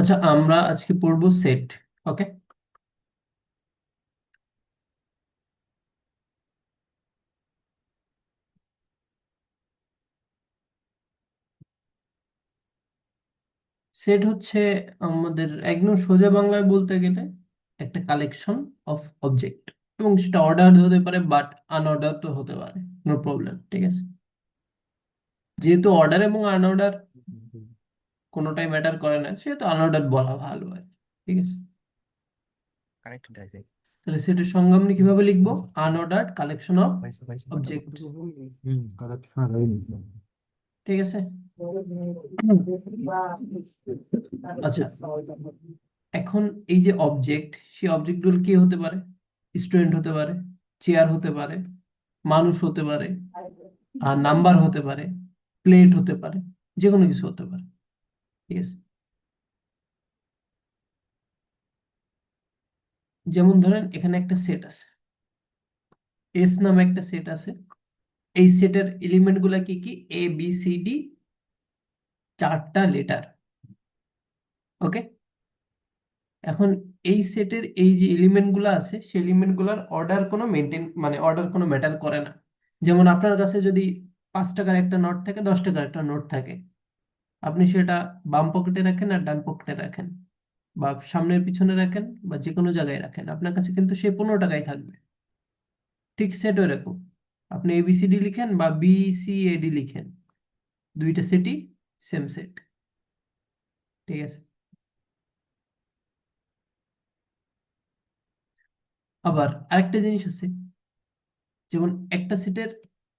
আচ্ছা, আমরা আজকে পড়বো সেট। ওকে। সেট হচ্ছে আমাদের একদম সোজা বাংলায় বলতে গেলে একটা কালেকশন অফ অবজেক্ট, এবং সেটা অর্ডার হতে পারে বাট আনঅর্ডার তো হতে পারে, নো প্রবলেম। ঠিক আছে, যেহেতু অর্ডার এবং আনঅর্ডার কোনোটাই ম্যাটার করে না, সেহেতু আনঅর্ডার বলা ভালো আর কি। ঠিক আছে, কানেক্ট আছে। তাহলে সেটের সংজ্ঞা আমরা হুম, কিভাবে লিখবো? পাইছো আনঅর্ডার্ড কালেকশন অফ পাইছো পাইছো অবজেক্ট। কারেক্ট হ্যাঁ রাইট। ঠিক আছে। আচ্ছা, এখন এই যে অবজেক্ট, সেই অবজেক্টগুলো কি হতে পারে? স্টুডেন্ট হতে পারে, চেয়ার হতে পারে, মানুষ হতে পারে, আর নাম্বার হতে পারে, প্লেট হতে পারে, যে কোনো কিছু হতে পারে। ঠিক আছে, যেমন ধরেন এখানে একটা সেট আছে, এস নামে একটা সেট আছে। এই সেটের এলিমেন্ট গুলা কি কি? এ বি সি ডি, চারটা লেটার। ওকে। এখন এই সেটের এই যে এলিমেন্ট গুলো আছে, সেই এলিমেন্ট গুলার অর্ডার কোনো মেনটেন, মানে অর্ডার কোনো ম্যাটার করে না। যেমন আপনার কাছে যদি 5 টাকার একটা নোট থাকে, 10 টাকার একটা নোট থাকে, আপনি সেটা বাম পকেটে রাখেন আর ডান পকেটে রাখেন, বা সামনের পিছনে রাখেন, বা যে কোনো জায়গায় রাখেন, আপনার কাছে কিন্তু সেই 15 টাকাই থাকবে। ঠিক সেট এরকম, আপনি এবিসিডি লিখেন বা বিসিএডি লিখেন, দুইটা সেটই সেম সেট। ঠিক আছে। আবার আরেকটা জিনিস আছে, যেমন একটা সেটের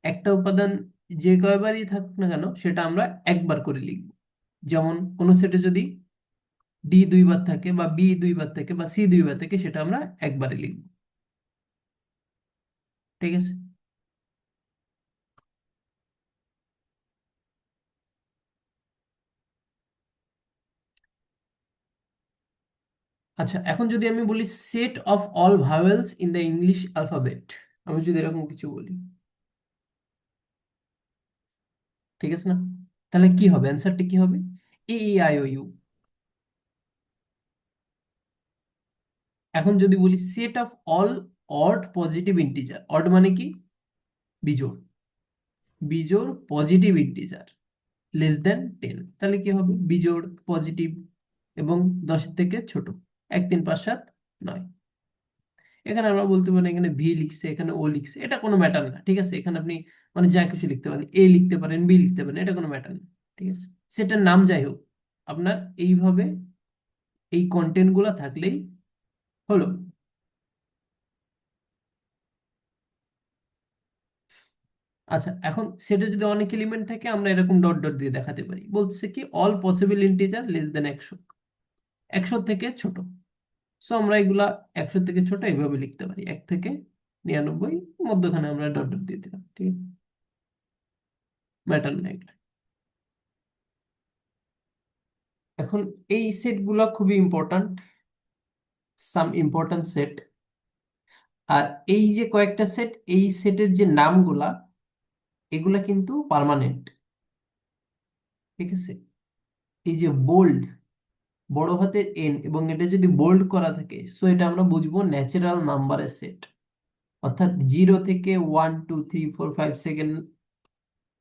একটা উপাদান যে কয়বারই থাকুক না কেন, সেটা আমরা একবার করে লিখব। যেমন কোন সেটে যদি ডি 2 বার থাকে, বা বি 2 বার থাকে, বা সি 2 বার থাকে, সেটা আমরা একবারে লিখব। ঠিক আছে। আচ্ছা, এখন যদি আমি বলি set of all vowels in the English alphabet, আমি যদি এরকম কিছু বলি, ঠিক আছে না? তাহলে কি হবে? অ্যান্সারটা কি হবে? এ ই আই ও ইউ। এখন যদি বলি set of all odd positive integer, odd মানে কি? বিজোড়, বিজোড় পজিটিভ ইন্টিজার লেস দেন 10, তাহলে কি হবে? বিজোড় পজিটিভ এবং 10-এর থেকে ছোট, 1 3 5 7 9। এখানে আমরা বলতে পারি এখানে ভি লিখছে, এখানে ও লিখছে, এটা কোনো ম্যাটার না। ঠিক আছে, এখানে আপনি মানে যা কিছু লিখতে পারেন, এ লিখতে পারেন, বি লিখতে পারেন, এটা কোনো ম্যাটার না। ঠিক আছে, সেটার নাম যাই হোক, আপনার এইভাবে এই কন্টেন্ট গুলা থাকলেই হলো। আচ্ছা, এখন সেটা যদি অনেক এলিমেন্ট থাকে, আমরা এরকম ডট ডট দিয়ে দেখাতে পারি। বলছে কি all possible integer less than 100, 100 থেকে ছোট। সো আমরা এগুলা 100 থেকে ছোট এইভাবে লিখতে পারি, 1 থেকে 99, মধ্যখানে আমরা ডট ডট দিয়ে দিলাম। ঠিক আছে, ম্যাটার না এগুলা। এখন এই সেট গুলা খুবই ইম্পর্ট্যান্ট, সাম ইম্পর্ট্যান্ট সেট। আর এই যে কয়েকটা সেট, এই সেটের যে নামগুলা, এগুলা কিন্তু পার্মানেন্ট। ঠিক আছে, এই যে বোল্ড, বড় হাতের এন, এবং এটা যদি বোল্ড করা থাকে, সো এটা আমরা বুঝবো ন্যাচারাল নাম্বারের সেট, অর্থাৎ 0 থেকে 1 2 3 4 5 6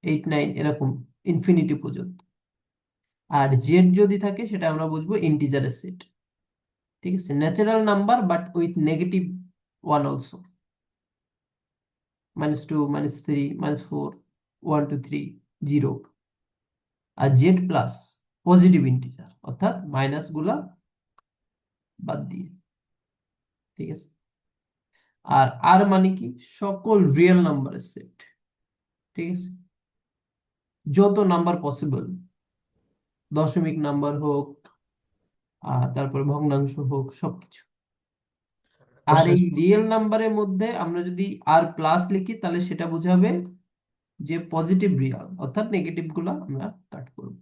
8 9 এরকম ইনফিনিটি পর্যন্ত। আর জেড যদি থাকে, সেটা আমরা বুঝবো ইন্টিজারের সেট। ঠিক আছে, natural number but with negative one also, -2 -3 -4 1 2 3 0। আর জেড প্লাস পজিটিভ ইন্টিজার, অর্থাৎ মাইনাস গুলা বাদ দিয়ে। ঠিক আছে। আর আর মানে কি? সকল রিয়েল নাম্বারের সেট। ঠিক আছে, যত নাম্বার পসিবল, দশমিক নাম্বার হোক, আর তারপরে ভগ্নাংশ হোক, সবকিছু। আর আচ্ছা এই রিয়েল নাম্বারের মধ্যে আমরা যদি আর প্লাস লিখি, তাহলে সেটা বোঝাবে যে পজিটিভ রিয়াল, অর্থাৎ নেগেটিভ গুলো আমরা কাট করব।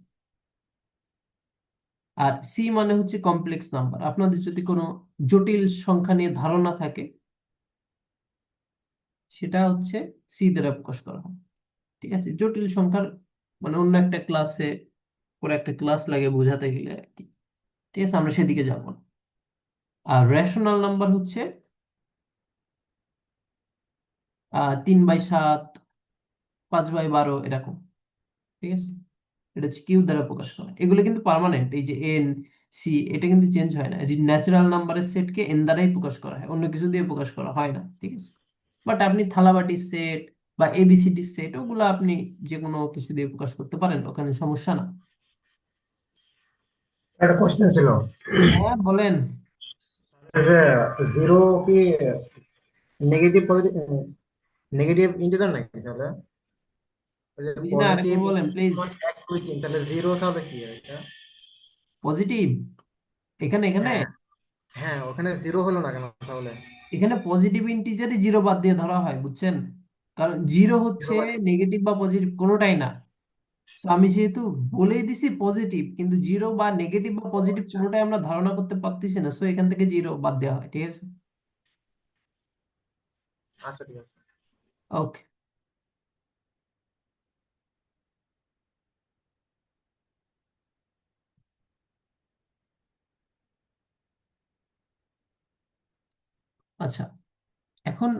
আর সি মানে হচ্ছে কমপ্লেক্স নাম্বার। আপনাদের যদি কোনো জটিল সংখ্যা নিয়ে ধারণা থাকে, সেটা হচ্ছে সি দ্বারা প্রকাশ করা হয়। ঠিক আছে, জটিল সংখ্যার মানে অন্য একটা ক্লাসে, পরে একটা ক্লাস লাগে বোঝাতে গেলে আর কি। ঠিক আছে, আমরা সেদিকে যাব না। আর রেশনাল নাম্বার হচ্ছে 3/7, 5/12 এরকম। ঠিক আছে, এটা হচ্ছে কিউ দ্বারা প্রকাশ করা। এগুলো কিন্তু পার্মানেন্ট, এই যে এন সি এটা কিন্তু চেঞ্জ হয় না। ন্যাচারাল নাম্বারের সেটকে এন দ্বারাই প্রকাশ করা হয়, অন্য কিছু দিয়ে প্রকাশ করা হয় না। ঠিক আছে, বাট আপনি থালাবাটির সেট বা এবিসিডি সেট ওগুলো আপনি যে কোনো কিছু দিয়ে প্রকাশ করতে পারেন, ওখানে সমস্যা না। একটা কোশ্চেন ছিল হ্যাঁ বলেন। যে জিরো কি নেগেটিভ নেগেটিভ ইন্টিজার নাকি তাহলে? ওই যে বুঝি না, পজিটিভ আরেকবার বলেন প্লিজ। 1 2 3, তাহলে জিরো তাহলে কি হয় এটা? পজিটিভ, এখানে এখানে হ্যাঁ, হ্যাঁ, ওখানে জিরো হলো না কেন তাহলে? এখানে পজিটিভ ইন্টিজারই জিরো বাদ দিয়ে ধরা হয়, বুঝছেন? কারণ জিরো জিরো হচ্ছে বাই নেগেটিভ বা পজিটিভ কোনোটাই না। তো আমি যেহেতু বলেই দিছি পজিটিভ, কিন্তু জিরো বা নেগেটিভ বা পজিটিভ আচ্ছা, কোনোটাই আমরা ধারণা করতে পারতেছি না, সো এখান থেকে জিরো বাদ দেওয়া হয়। ঠিক আছে, আচ্ছা, ঠিক আছে। ওকে। আচ্ছা, এখন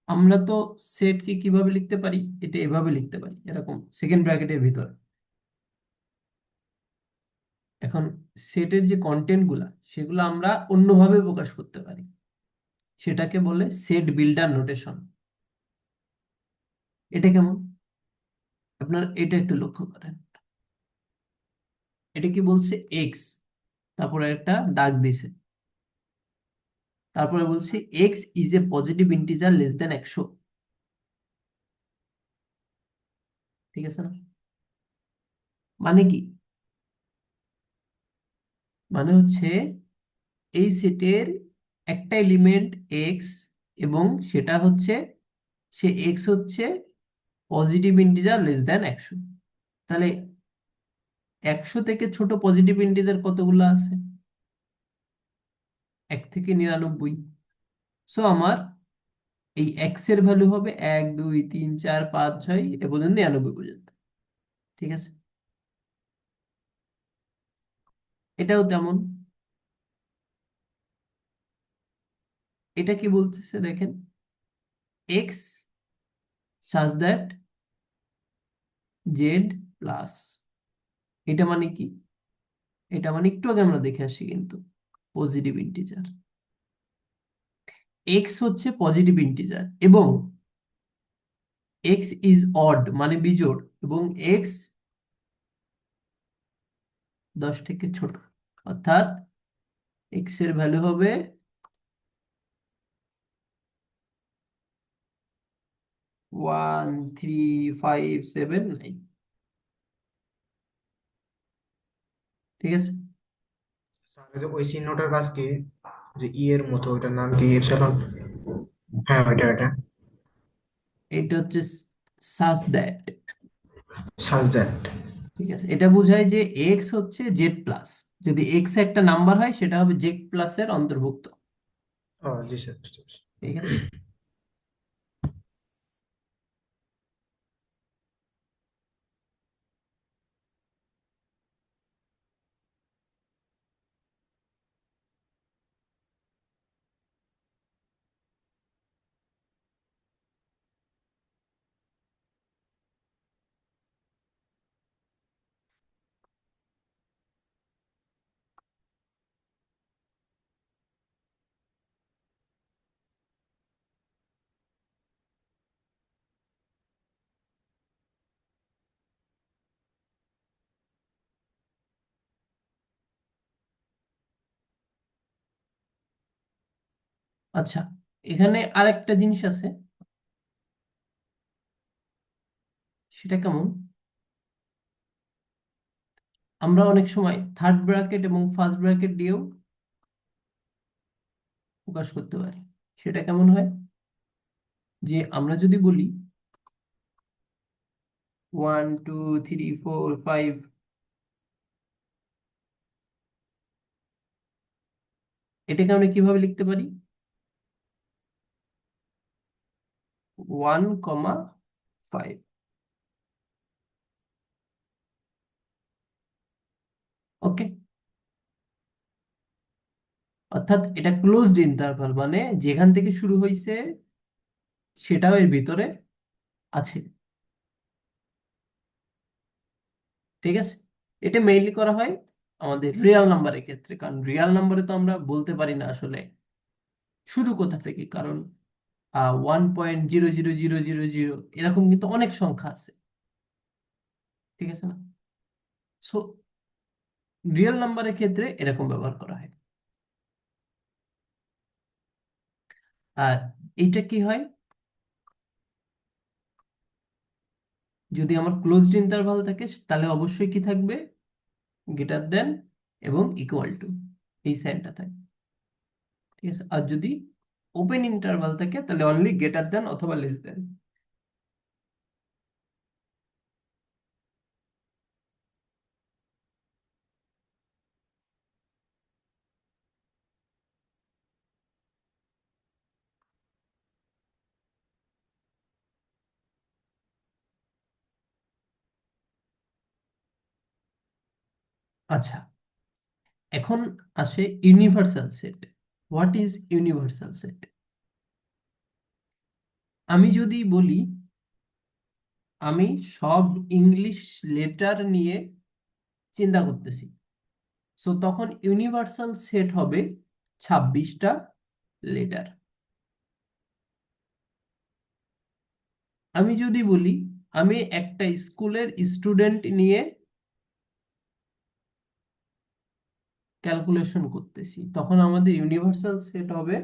আমরা তো সেটকে কিভাবে লিখতে পারি, এটা এভাবে লিখতে পারি, এরকম সেকেন্ড ব্র্যাকেটের ভিতর। এখন সেটের যে কন্টেন্ট গুলা সেগুলো আমরা অন্যভাবে প্রকাশ করতে পারি, সেটাকে বলে সেট বিল্ডার নোটেশন। এটা কেমন, আপনার এটা একটু লক্ষ্য করেন। এটা কি বলছে, এক্স, তারপরে একটা দাগ দিছে, তারপরে বলছে x is a positive integer less than 100। ঠিক আছে না? মানে কি? মানে হচ্ছে এই সেটের একটা এলিমেন্ট এক্স, এবং সেটা হচ্ছে, সে এক্স হচ্ছে পজিটিভ ইন্টিজার লেস দেন 100। তাহলে 100 থেকে ছোট পজিটিভ ইন্টিজার কতগুলো আছে? 1 থেকে 99। সো আমার এই এক্স এর ভ্যালু হবে 1 2 3 4 5 6 এ পর্যন্ত 99 পর্যন্ত। ঠিক আছে, এটাও তেমন। এটা কি বলতেছে দেখেন, x such that Z plus. এটা মানে কি? এটা মানে একটু আগে আমরা দেখে আসি কিন্তু, পজিটিভ ইন্টিজার। এক্স হচ্ছে পজিটিভ ইন্টিজার এবং এক্স ইজ অড মানে বিজোড়, এবং এক্স 10 থেকে ছোট, অর্থাৎ এক্স এর ভ্যালু হবে 1 3 5 7 9। ঠিক আছে, স্যার, এই যে ওই চিহ্নটার কাজ কি? যে ই এর মতো, ওটার নাম কি, এপসাইলন? হ্যাঁ, ওইটা এটা হচ্ছে সাজ দ্যাট। Such that. ঠিক আছে, এটা বোঝায় যে এক্স হচ্ছে জেড প্লাস, যদি এক্স একটা নাম্বার হয় সেটা হবে জেড প্লাস এর অন্তর্ভুক্ত। ও জি স্যার, বুঝতে পারছি। ঠিক আছে, আচ্ছা, এখানে আরেকটা জিনিস আছে, সেটা কেমন, আমরা অনেক সময় থার্ড ব্র্যাকেট এবং ফার্স্ট ব্র্যাকেট দিয়েও প্রকাশ করতে পারি। সেটা কেমন হয়, যে আমরা যদি বলি 1 2 3 4 5, এটাকে আমরা কিভাবে লিখতে পারি, 1,5। ওকে, অর্থাৎ এটা ক্লোজড ইন্টারভাল, মানে যেখান থেকে শুরু হয়েছে সেটাও এর ভিতরে আছে। ঠিক আছে, এটা মেইনলি করা হয় আমাদের রিয়েল নাম্বারের ক্ষেত্রে, কারণ রিয়েল নাম্বারে তো আমরা বলতে পারি না আসলে শুরু কোথা থেকে, কারণ 1.00000 এরকম কিন্তু অনেক সংখ্যা আছে। ঠিক আছে না? সো রিয়েল নাম্বারের ক্ষেত্রে এরকম ব্যবহার করা হয়। আর এইটা কি হয়, যদি আমার ক্লোজড ইন্টারভাল থাকে তাহলে অবশ্যই কি থাকবে, গ্রেটার দেন এবং ইকুয়াল টু, এই সাইনটা থাকে। ঠিক আছে, আর যদি ওপেন ইন্টারভাল থাকে তাহলে অনলি গ্রেটার দেন অথবা লেস দেন। আচ্ছা, এখন আসে universal set. What is universal set? আমি যদি বলি আমি সব ইংলিশ লেটার নিয়ে চিন্তা করতেছি, সো তখন ইউনিভার্সাল সেট হবে 26টা লেটার। আমি যদি বলি আমি একটা স্কুলের স্টুডেন্ট নিয়ে ক্যালকুলেশন করতেছি, তখন আমাদের ইউনিভার্সাল সেট হবে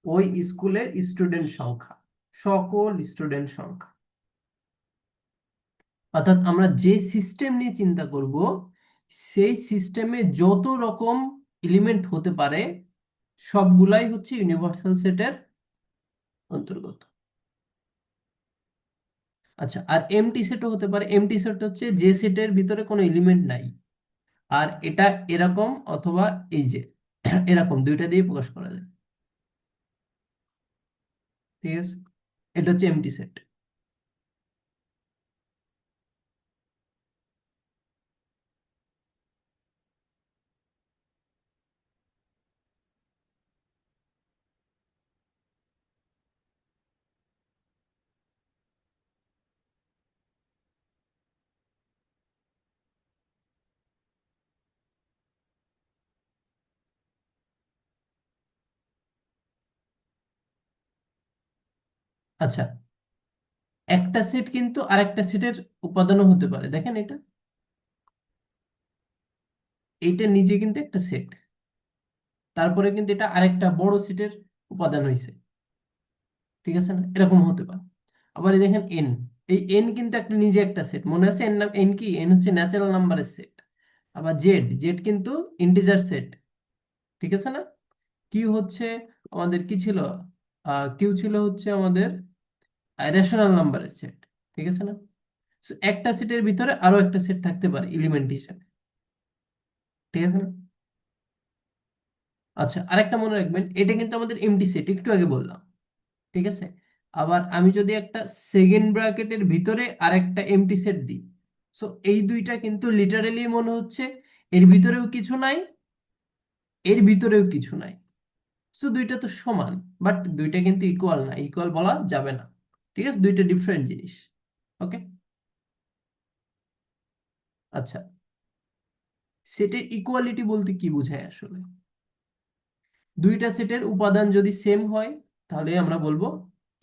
ওই স্কুলের স্টুডেন্ট সংখ্যা, সকল স্টুডেন্ট সংখ্যা। অর্থাৎ আমরা যে সিস্টেম নিয়ে চিন্তা করব সেই সিস্টেমে যত রকম এলিমেন্ট হতে পারে সবগুলাই হচ্ছে ইউনিভার্সাল সেটের অন্তর্গত। আচ্ছা, আর এমটি সেটও হতে পারে। এমটি সেট হচ্ছে যে সেটের ভিতরে কোনো এলিমেন্ট নাই, আর এটা এরকম অথবা এই যে এরকম দুইটা দিয়ে প্রকাশ করা যায়। ঠিক আছে, এটা হচ্ছে এমটি সেট। আচ্ছা, একটা সেট কিন্তু আরেকটা সেটের উপাদানও হতে পারে। দেখেন এটা, এইটা নিজে কিন্তু একটা সেট, তারপরে কিন্তু এটা আরেকটা বড় সেটের উপাদান হয়েছে। ঠিক আছে না? এরকম হতে পারে। আবার এই দেখেন এন, এই এন কিন্তু একটা নিজে একটা সেট। মনে আছে এন নাম, এন কি, এন হচ্ছে ন্যাচারাল নাম্বারের সেট। আবার জেড, জেড কিন্তু ইন্টিজার সেট। ঠিক আছে না? কিউ হচ্ছে আমাদের কি ছিল, কিউ ছিল হচ্ছে আমাদের রেশনাল নাম্বারের সেট। ঠিক আছে না? So, একটা সেটের ভিতরে আরো একটা সেট থাকতে পারে এলিমেন্ট হিসেবে। ঠিক আছে না? আচ্ছা, আরেকটা মনে রাখবেন, এটা কিন্তু আমাদের এমটি সেট, একটু আগে বললাম। ঠিক আছে, আবার আমি যদি একটা সেকেন্ড ব্র্যাকেটের ভিতরে আরেকটা এমটি সেট দিই, সো এই দুইটা কিন্তু লিটারালি মনে হচ্ছে এর ভিতরেও কিছু নাই, এর ভিতরেও কিছু নাই। সো দুইটা তো সমান, বাট দুইটা কিন্তু ইকুয়াল না, ইকুয়াল বলা যাবে না। ঠিক আছে, দুইটা ডিফারেন্ট জিনিস। ওকে, আচ্ছা, সেটের ইকুয়ালিটি বলতে কি বোঝায় আসলে? দুইটা সেটের উপাদান যদি সেম হয় তাহলে আমরা বলবো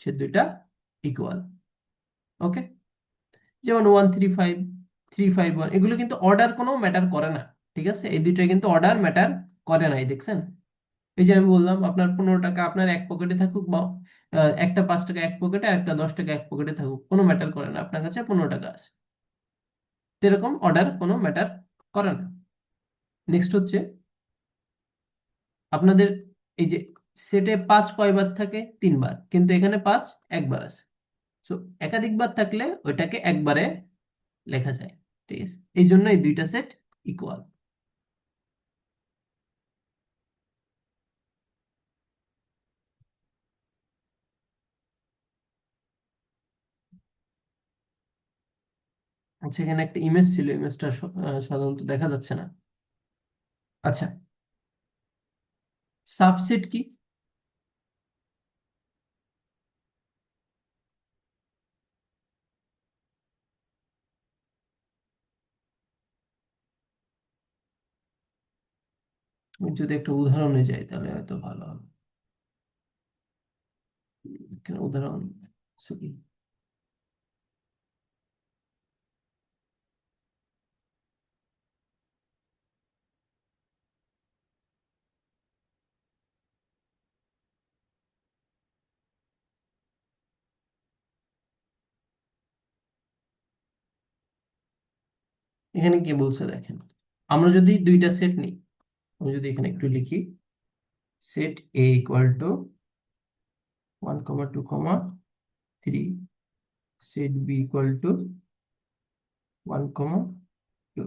সে দুইটা ইকুয়াল। ওকে, যেমন 135, 351, এগুলো কিন্তু অর্ডার কোনো ম্যাটার করে না। ঠিক আছে, এই দুইটা কিন্তু অর্ডার ম্যাটার করে না। এই দেখছেন, এই যে আমি বললাম আপনার 15 টাকা আপনার এক পকেটে থাকুক, বা একটা 5 টাকা এক পকেটে আর একটা 10 টাকা এক পকেটে থাকুক, কোনো ম্যাটার করে না, আপনার কাছে 15 টাকা আছে। এরকম অর্ডার কোনো ম্যাটার করে না। নেক্সট হচ্ছে আপনাদের এই যে সেটে 5 কয়বার থাকে, 3বার, কিন্তু এখানে 5 একবার আছে। সো একাধিকবার থাকলে ওইটাকে একবারে লেখা যায়। ঠিক আছে, এই জন্য এই দুইটা সেট ইকুয়াল। আচ্ছা, এখানে একটা ইমেজ ছিল, ইমেজটা সাধারণত দেখা যাচ্ছে না। আচ্ছা, সাবসেট কি? আমি যদি একটা উদাহরণে যাই তাহলে হয়তো ভালো হবে। এখানে উদাহরণ sorry, এখানে কি বলছে দেখেন, আমরা যদি দুইটা সেট নিই, আমি যদি এখানে একটু লিখি, set A equal to 1,2,3, set B equal to 1,2।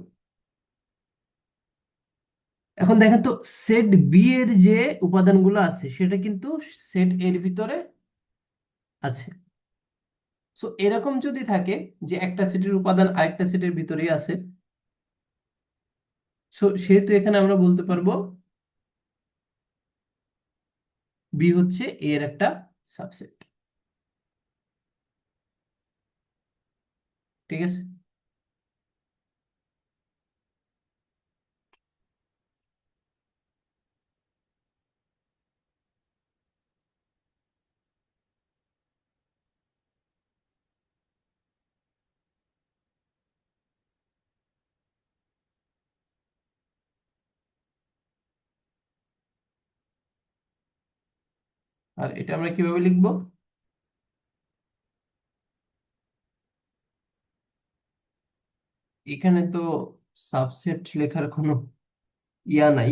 এখন দেখেন তো সেট বি এর যে উপাদানগুলো আছে সেটা কিন্তু সেট এর ভিতরে আছে। সো এরকম যদি থাকে যে একটা সেটের উপাদান আরেকটা সেটের ভিতরেই আছে, সো সেহেতু এখানে আমরা বলতে পারবো বি হচ্ছে এ এর একটা সাবসেট। ঠিক আছে। আর এটা আমরা কিভাবে লিখবো? এখানে তো সাবসেট লেখার কোনো ইয়া নাই,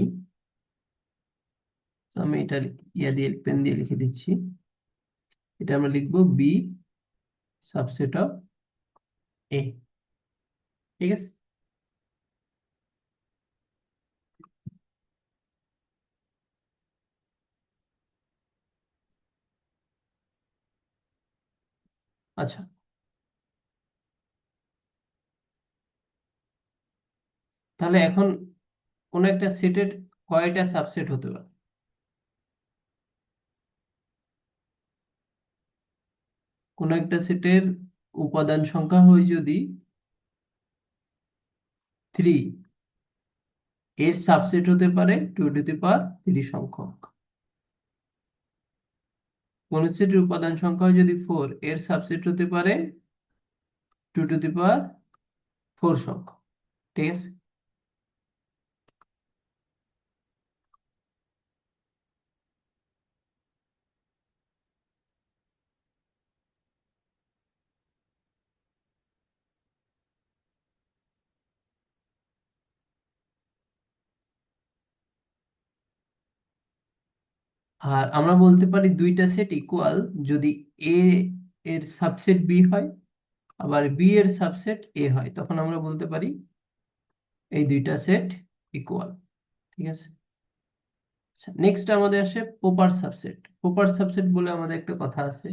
তো আমি এটা ইয়া দিয়ে পেন দিয়ে লিখে দিচ্ছি। এটা আমরা লিখবো বি সাবসেট অফ এ। ঠিক আছে। আচ্ছা, তাহলে এখন কোন একটা সেটের কয়টা সাবসেট হতে পারে? কোন একটা সেটের উপাদান সংখ্যা হয় যদি 3, এর সাবসেট হতে পারে 2 টু দি পাওয়ার 3 সংখ্যক। কোন সেটের উপাদান সংখ্যা হয় যদি 4, এর সাবসেট হতে পারে 2 টু দি পাওয়ার 4 সংখ্যক। ঠিক আছে। আর আমরা বলতে পারি দুইটা সেট ইকুয়াল যদি এ এর সাবসেট বি হয় আবার বি এর সাবসেট এ হয়, তখন আমরা বলতে পারি এই দুইটা সেট ইকুয়াল। ঠিক আছে। আচ্ছা, নেক্সট আমাদের আসে প্রপার সাবসেট। প্রপার সাবসেট বলে আমাদের একটা কথা আছে।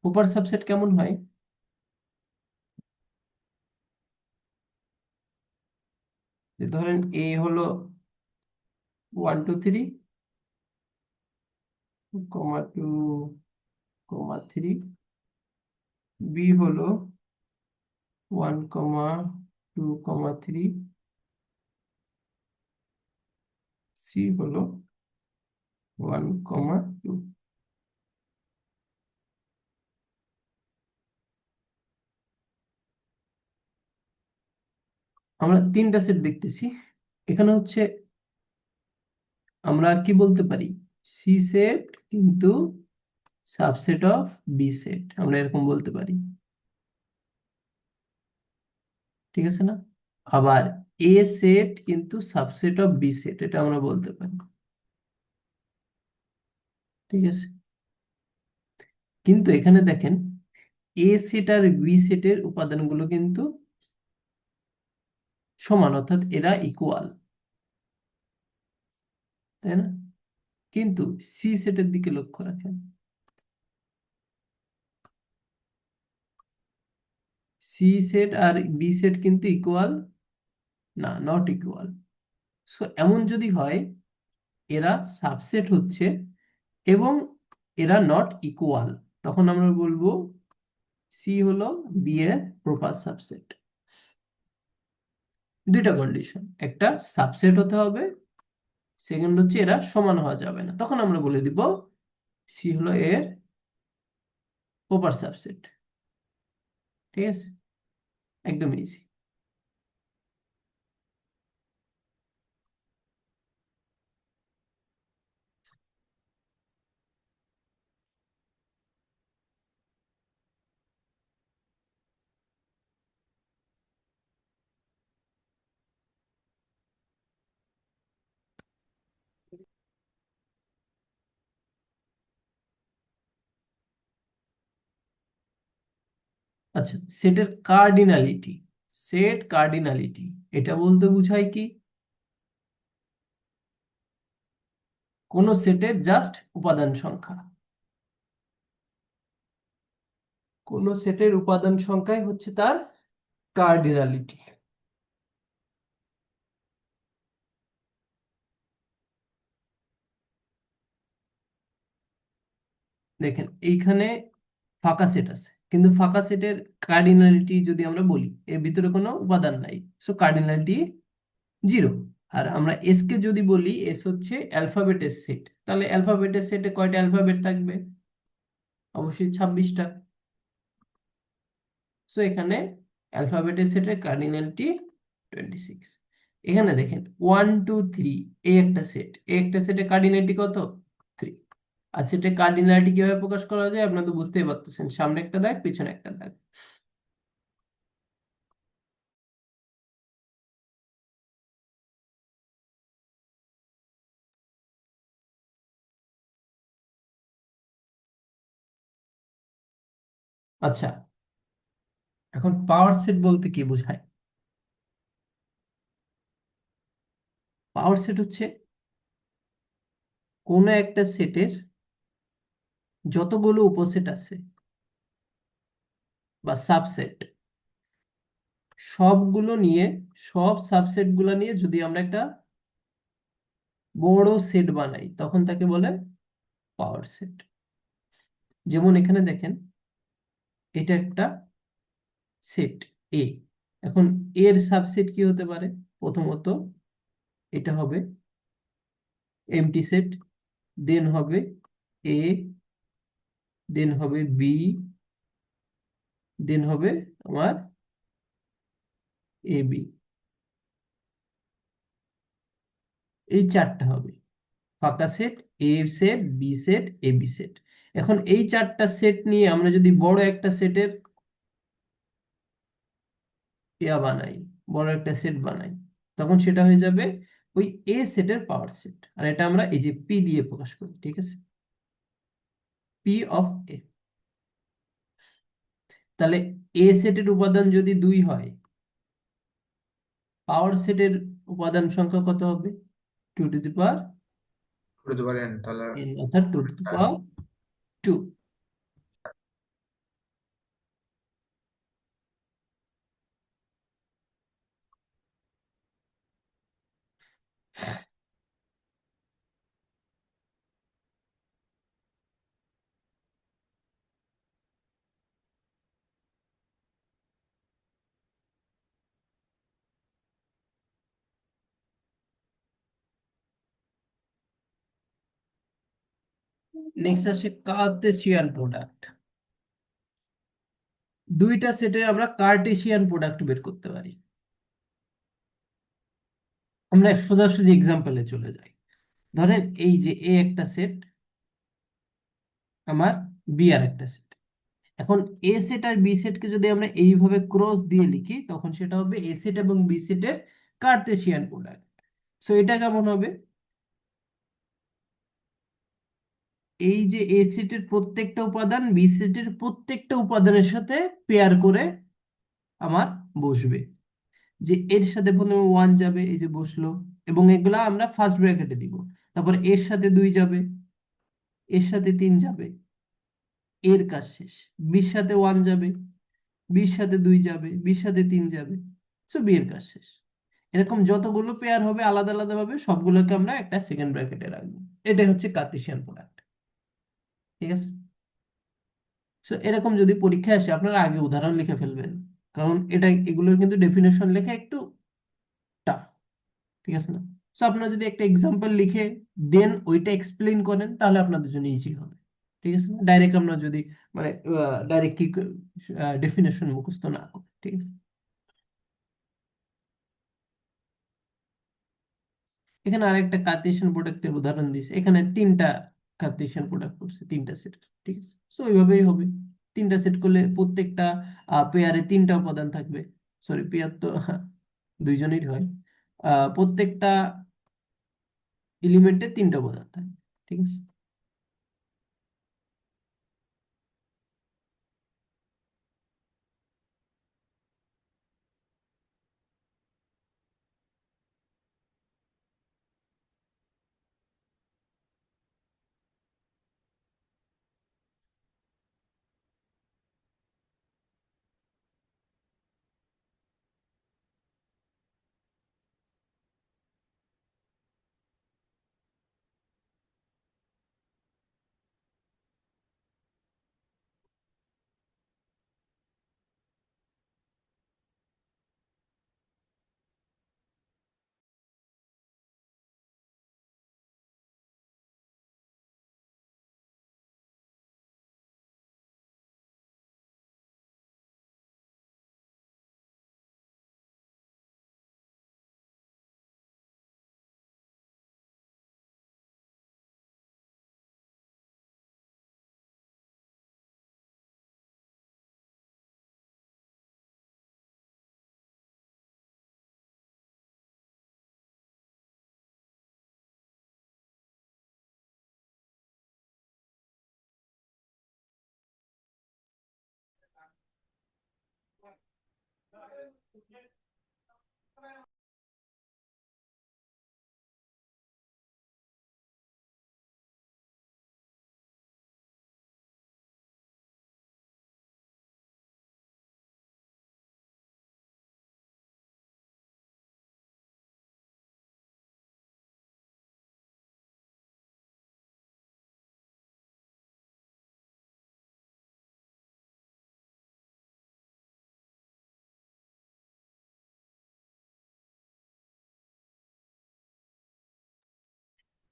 প্রপার সাবসেট কেমন হয়? যে ধরেন এ হলো 1 2 3, 2,3, বি হলো 1,2,3, সি হলো 1,2। আমরা তিনটা সেট দেখতেছি। এখানে হচ্ছে আমরা কি বলতে পারি, সি সেট কিন্তু সাবসেট অফ বি সেট, আমরা এরকম বলতে পারি। ঠিক আছে না? আবার এ সেট কিন্তু সাবসেট অফ বি সেট, এটা আমরা বলতে পারি। ঠিক আছে। কিন্তু এখানে দেখেন এ সেট আর বি সেটের উপাদানগুলো কিন্তু সমান, অর্থাৎ এরা ইকুয়াল, তাই না? কিন্তু সি সেটের দিকে লক্ষ্য রাখেন, C she said R B set কিন্তু ইকুয়াল না, নট ইকুয়াল। সো এমন যদি হয় এরা সাবসেট হচ্ছে এবং এরা নট ইকুয়াল, তখন আমরা বলবো সি হলো বি এর প্রপার সাবসেট। দুইটা কন্ডিশন, একটা সাবসেট হতে হবে, সেকেন্ড হচ্ছে এরা সমান হওয়া যাবে না, তখন আমরা বলে দিব সি হলো এর প্রপার সাবসেট। ঠিক আছে, একদম ইজি। আচ্ছা, সেটের কার্ডিনালিটি। সেট কার্ডিনালিটি এটা বলতে বোঝায় কি, কোন সেটের জাস্ট উপাদান সংখ্যা, কোন সেটের উপাদান সংখ্যাই হচ্ছে তার কার্ডিনালিটি। দেখেন এইখানে ফাঁকা সেট আছে, কিন্তু ফাঁকা সেটের কার্ডিনালিটি যদি আমরা বলি এর ভিতরে কোনো উপাদান নাই, সো কার্ডিনালিটি 0। আর আমরা এস কে যদি বলি এস হচ্ছে অ্যালফাবেটের সেট, তাহলে অ্যালফাবেটের সেটে কয়টা অ্যালফাবেট থাকবে? অবশ্যই 26টা। সো এখানে অ্যালফাবেটের সেটের কার্ডিনালিটি 26। এখানে দেখেন 1 2 3 এই একটা সেট, এই একটা সেটের কার্ডিনালিটি কত? 3। আর সেটের কার্ডিনালিটি কিভাবে প্রকাশ করা যায় আপনারা তো বুঝতেই পারতেছেন, সামনে একটা দাগ পিছনে একটা দাগ। আচ্ছা, এখন পাওয়ার সেট বলতে কি বোঝায়? পাওয়ার সেট হচ্ছে কোন একটা সেটের যতগুলো উপসেট আছে বা সাবসেট, সবগুলো নিয়ে, সব সাবসেট গুলো নিয়ে যদি আমরা একটা বড় সেট বানাই তখন তাকে বলে পাওয়ার সেট। যেমন এখানে দেখেন এটা একটা সেট এ, এখন এর সাবসেট কি হতে পারে? প্রথমত এটা হবে এমটি সেট, দেন হবে এ, দেন হবে বি, দেন হবে আমার এ বি, এই চারটা হবে ফাঁকা set, A set, B set, A B set. এখন এই চারটা সেট নিয়ে আমরা যদি বড় একটা সেটের বানাই, বড় একটা সেট বানাই, তখন সেটা হয়ে যাবে ওই এ সেটের পাওয়ার সেট। আর এটা আমরা এই যে পি দিয়ে প্রকাশ করি, ঠিক আছে, পি অফ এ। তাহলে এ সেটের উপাদান যদি 2 হয়, পাওয়ার সেটের উপাদান সংখ্যা কত হবে? 2 টু দি পাওয়ার করতে পারেন তাহলে। n, অর্থাৎ 2 টু দি পাওয়ার 2। নেক্সট আসে কার্তেশিয়ান প্রোডাক্ট। দুইটা সেটের আমরা কার্টেশিয়ান প্রোডাক্ট বের করতে পারি। আমরা সোজাসুজি এক্সাম্পলে চলে যাই। ধরেন এই যে এ একটা সেট, আমার বি আর একটা সেট। এখন এ সেট আর বি সেটকে যদি আমরা এইভাবে ক্রস দিয়ে লিখি তখন সেটা হবে এ সেট এবং বি সেটের কার্তেশিয়ান প্রোডাক্ট। সো এটা কেমন হবে? এই যে এ সেটের প্রত্যেকটা উপাদান বি সেটের প্রত্যেকটা উপাদানের সাথে পেয়ার করে আমার বসবে, যে এর সাথে প্রথমে 1 যাবে, এই যে বসলো, এবং এগুলা আমরা ফার্স্ট ব্র্যাকেটে দিব। তারপর এর সাথে 2 যাবে, এর সাথে 3 যাবে, এর কাজ শেষ। বির সাথে 1 যাবে, বির সাথে 2 যাবে, বির সাথে 3 যাবে, সো বি এর কাজ শেষ। এরকম যতগুলো পেয়ার হবে আলাদা আলাদা ভাবে সবগুলোকে আমরা একটা সেকেন্ড ব্র্যাকেটে রাখবো। এটাই হচ্ছে কার্টেসিয়ান প্রোডাক্ট। ঠিক আছে? সো এরকম যদি পরীক্ষায় আসে আপনারা আগে উদাহরণ লিখে ফেলবেন, কারণ এগুলোর কিন্তু ডেফিনেশন লেখা একটু টাফ। ঠিক আছে না? সো আপনারা যদি একটা এক্সাম্পল লিখে দেন ওইটা এক্সপ্লেইন করেন তাহলে আপনাদের জন্য ইজি হবে। ঠিক আছে না? ডাইরেক্ট আমরা যদি মানে ডাইরেক্ট কি ডেফিনেশন মুখস্থ না করি। ঠিক আছে? এখানে আরেকটা কার্টেসিয়ান প্রোডাক্টের উদাহরণ দিয়েছে, এখানে 3টা কার্টেসিয়ান প্রোডাক্ট করছে 3টা সেট। ঠিক আছে? সো ওইভাবেই হবে। 3টা সেট করলে প্রত্যেকটা পেয়ারে 3টা উপাদান থাকবে। সরি, পেয়ার তো দুইজনেরই হয়। প্রত্যেকটা এলিমেন্টে 3টা উপাদান থাকবে। ঠিক আছে?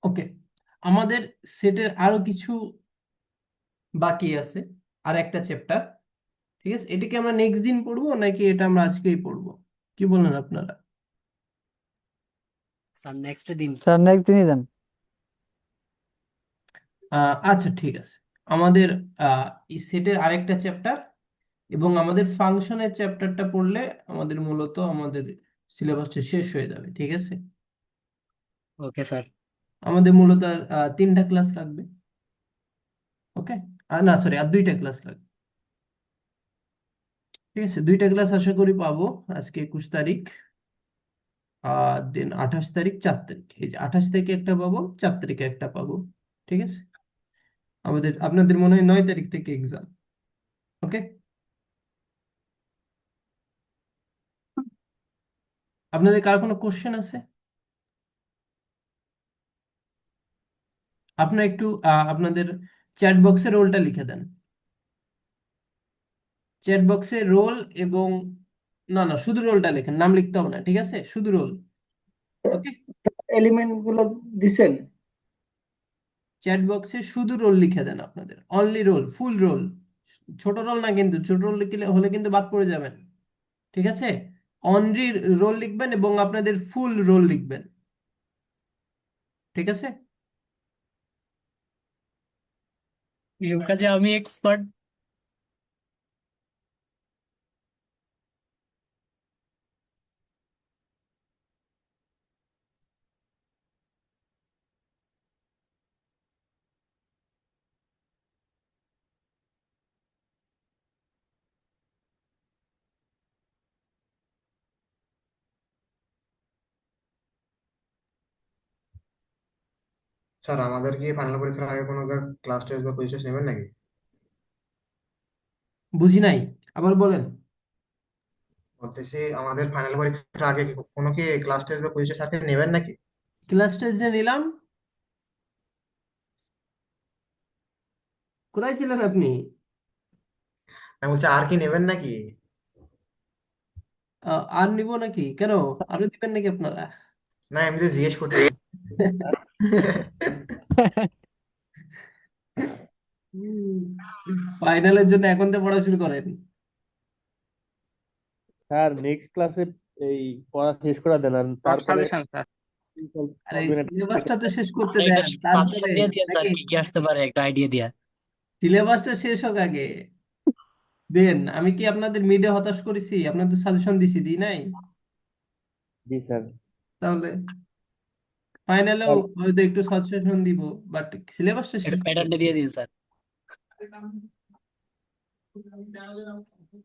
ওকে, আমাদের সেটের আরো কিছু বাকি আছে, আর একটা চ্যাপ্টার। ঠিক আছে? এটা কি আমরা নেক্সট দিন পড়বো নাকি এটা আমরা আজকেই পড়বো? কি বলেন আপনারা? স্যার নেক্সট দিন। স্যার নেক্সট দিনই দেন। আচ্ছা, ঠিক আছে। আমাদের এই সেটের আরেকটা চ্যাপ্টার এবং আমাদের ফাংশনের চ্যাপ্টারটা পড়লে আমাদের মূলত আমাদের সিলেবাসটা শেষ হয়ে যাবে। ঠিক আছে? Okay sir. আমাদের মূলত 3টা ক্লাস লাগবে। ওকে, না সরি, আর 2টা ক্লাস লাগবে। ঠিক আছে? 2টা ক্লাস আশা করি পাবো। আজকে 21 তারিখ, দেন 28 তারিখ, 4 তারিখ। এই যে 28 তারিখে একটা পাবো, 4 তারিখে একটা পাবো। ঠিক আছে? আপনাদের মনে হয় 9 তারিখ থেকে এক্সাম। ওকে, আপনাদের কার কোনো কোশ্চেন আছে? আপনারা একটু আপনাদের চ্যাট বক্সে রোলটা লিখে দেন। চ্যাট বক্সে রোল এবং না না, শুধু রোলটা লেখেন, নাম লিখতে হবে না। ঠিক আছে? শুধু রোল। ওকে, এলিমেন্ট গুলো দিছেন? চ্যাট বক্সে শুধু রোল লিখে দেন, আপনাদের অনলি রোল, ফুল রোল। ছোট রোল না কিন্তু, ছোট রোল লিখলে হলে কিন্তু বাদ পড়ে যাবেন। ঠিক আছে? অনলি রোল লিখবেন এবং আপনাদের ফুল রোল লিখবেন। ঠিক আছে? এসব কাজে আমি এক্সপার্ট। স্যার আমাদের কি ফাইনাল পরীক্ষার আগে কোনো ক্লাস টেস্ট বা কুইজ টেস্ট নেবেন নাকি? বুঝি নাই, আবার বলেন। বলতেছি আমাদের ফাইনাল পরীক্ষার আগে কোনো কি ক্লাস টেস্ট বা পরীক্ষা সাথে নেবেন নাকি? ক্লাস টেস্ট যে নিলাম, কোথায় ছিলেন আপনি? আমি বলছি আর কি নেবেন নাকি? আর নিব নাকি? কেন, আরো দিবেন নাকি আপনারা? না, এমনিতে জিজ্ঞেস করতেছি। ফাইনালের জন্য এখন তো পড়া শুরু করেন। স্যার নেক্সট ক্লাসে এই পড়া শেষ করে দেন আর তারপরে সাজেশন স্যার। আরে করবেন সিলেবাসটা তো শেষ করতে একটা দেন সাজেশন তারপরে, দিয়ে দিয়ে স্যার নাকি? কি কি আসতে পারে একটা আইডিয়া দিয়া। সিলেবাসটা শেষ হোক আগে দেন। আমি কি আপনাদের মিডে হতাশ করেছি? আপনাদের সাজেশন দিছি, দিই নাই? জি স্যার। তাহলে ফাইনালেও হয়তো একটু সাজেশন দিব, বাট সিলেবাসটা শেষ একটা করতে প্যাটার্নটা দিয়ে দিন স্যার। হবে।